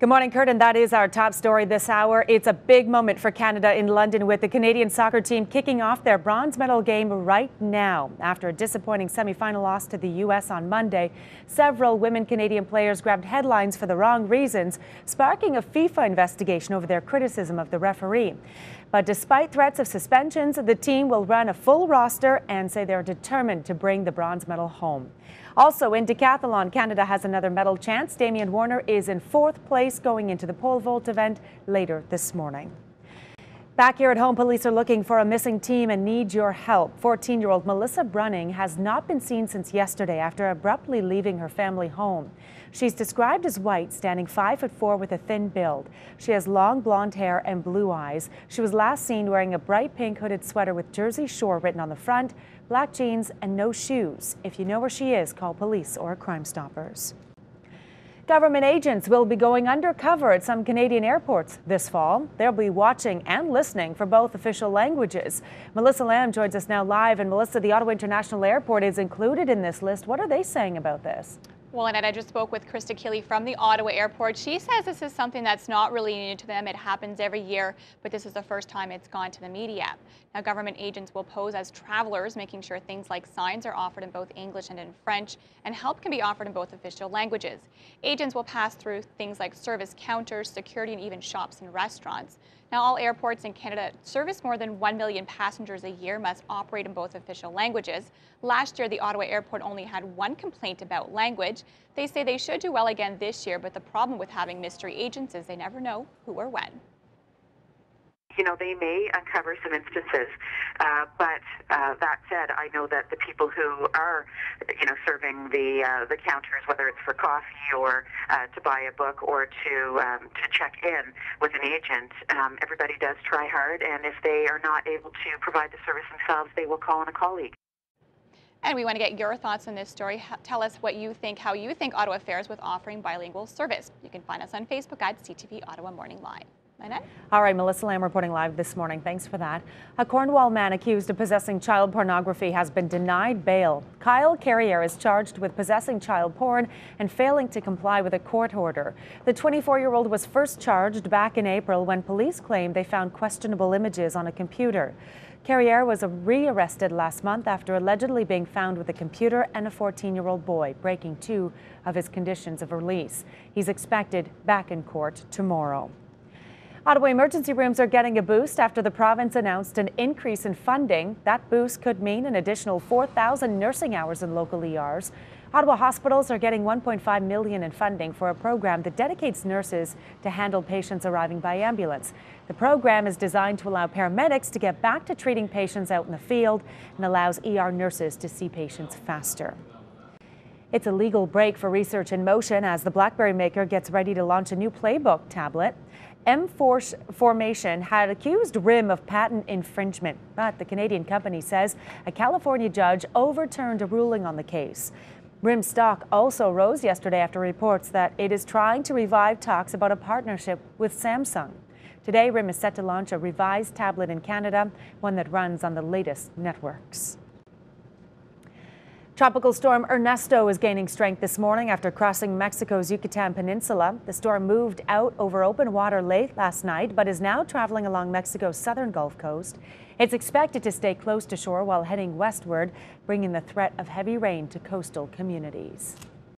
Good morning, Kurt, and that is our top story this hour. It's a big moment for Canada in London, with the Canadian soccer team kicking off their bronze medal game right now. After a disappointing semi-final loss to the U.S. on Monday, several women Canadian players grabbed headlines for the wrong reasons, sparking a FIFA investigation over their criticism of the referee. But despite threats of suspensions, the team will run a full roster and say they're determined to bring the bronze medal home. Also in decathlon, Canada has another medal chance. Goerner is in fourth place going into the pole vault event later this morning. Back here at home, police are looking for a missing team and need your help. 14-year-old Melissa Brunning has not been seen since yesterday after abruptly leaving her family home. She's described as white, standing 5'4" with a thin build. She has long blonde hair and blue eyes. She was last seen wearing a bright pink hooded sweater with Jersey Shore written on the front, black jeans and no shoes. If you know where she is, call police or Crime Stoppers. Government agents will be going undercover at some Canadian airports this fall. They'll be watching and listening for both official languages. Melissa Lamb joins us now live. And Melissa, the Ottawa International Airport is included in this list. What are they saying about this? Well, Annette, I just spoke with Krista Keeley from the Ottawa Airport. She says this is something that's not really new to them. It happens every year, but this is the first time it's gone to the media. Now, government agents will pose as travelers, making sure things like signs are offered in both English and in French, and help can be offered in both official languages. Agents will pass through things like service counters, security, and even shops and restaurants. Now, all airports in Canada service more than 1 million passengers a year must operate in both official languages. Last year, the Ottawa Airport only had one complaint about language. They say they should do well again this year, but the problem with having mystery agents is they never know who or when. You know, they may uncover some instances, but that said, I know that the people who are, serving the counters, whether it's for coffee or to buy a book or to check in with an agent, everybody does try hard, and if they are not able to provide the service themselves, they will call on a colleague. And we want to get your thoughts on this story. Tell us what you think, how you think Ottawa fares with offering bilingual service. You can find us on Facebook at CTV Ottawa Morning Live. Annette? All right, Melissa Lamb reporting live this morning. Thanks for that. A Cornwall man accused of possessing child pornography has been denied bail. Kyle Carrier is charged with possessing child porn and failing to comply with a court order. The 24-year-old was first charged back in April when police claimed they found questionable images on a computer. Carrier was rearrested last month after allegedly being found with a computer and a 14-year-old boy, breaking 2 of his conditions of release. He's expected back in court tomorrow. Ottawa emergency rooms are getting a boost after the province announced an increase in funding. That boost could mean an additional 4,000 nursing hours in local ERs. Ottawa hospitals are getting $1.5 million in funding for a program that dedicates nurses to handle patients arriving by ambulance. The program is designed to allow paramedics to get back to treating patients out in the field and allows ER nurses to see patients faster. It's a legal break for Research in Motion as the BlackBerry maker gets ready to launch a new playbook tablet. Formation had accused RIM of patent infringement, but the Canadian company says a California judge overturned a ruling on the case. RIM stock also rose yesterday after reports that it is trying to revive talks about a partnership with Samsung. Today, RIM is set to launch a revised tablet in Canada, one that runs on the latest networks. Tropical storm Ernesto is gaining strength this morning after crossing Mexico's Yucatan Peninsula. The storm moved out over open water late last night, but is now traveling along Mexico's southern Gulf Coast. It's expected to stay close to shore while heading westward, bringing the threat of heavy rain to coastal communities.